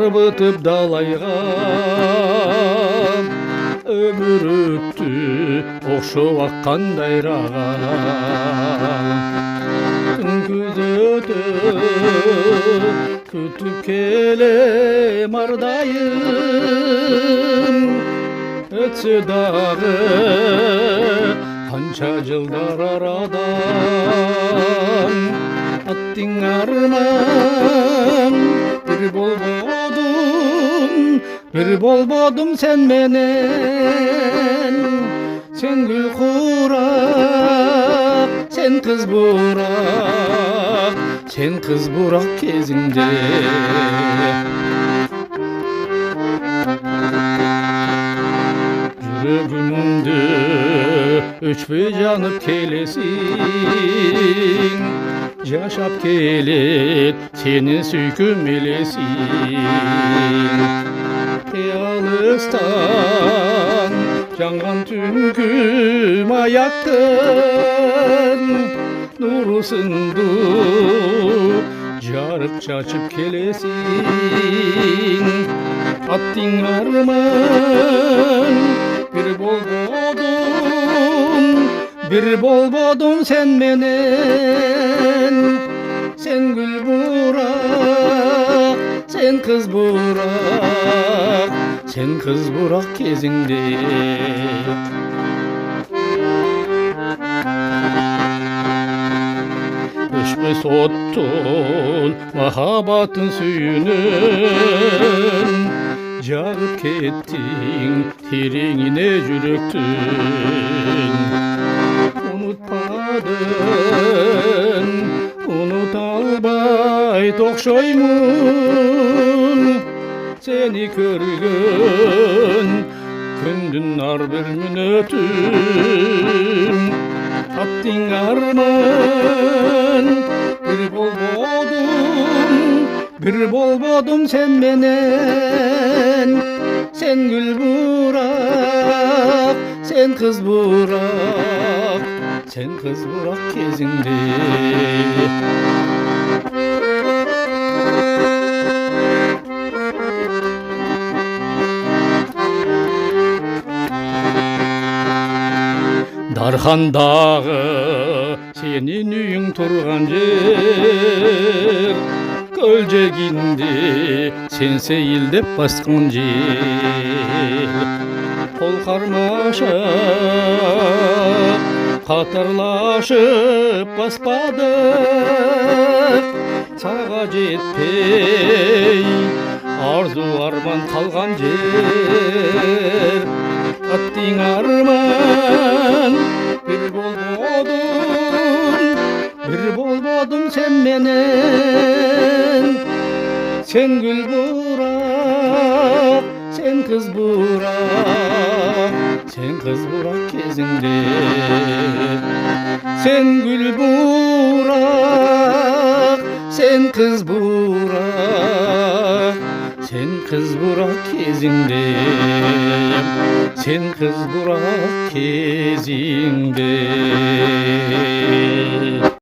арбытып далайга өмүр өттү окшоп аккан дайрага күзөтүп күтүп келем ардайым өтсө дагы канча жылдар арадан аттың арман bir болбодум сен менен сен гүл курак сен кыз бурак кезиңде жүрөгүмдө өчпөй жанып келесиң жашап келет сенин сүйкүм элесиң алыстан жаңган түнкү маяктын нурусунду жарык чачып келесиң аттың арман bir болбодум сен менен сен гүл бурак сен кыз бурак кезиңде өчпөс оттон махаббатын сүйүүнөн жагып кеттиң тереңине жүрөктүн унутпадың унута албай токшоймун сени көргөн күндүн ар бир мүнөтүн аттың арман bir болбодум сен менен сен гүл бурак сен кыз бурак кезиңде Дархандагы сенин үйүң турган жер көлжегинде сен сейилдеп баскан жер кол кармаша катарлашып баспадык сага жетпей арзу арман калган жер аттың арман bir болбодум сен менен сен гүл бурак сен кыз бурак кезиңде сен гүл бурак сен кыз бурак кезиңде сен кыз бурак кезиңде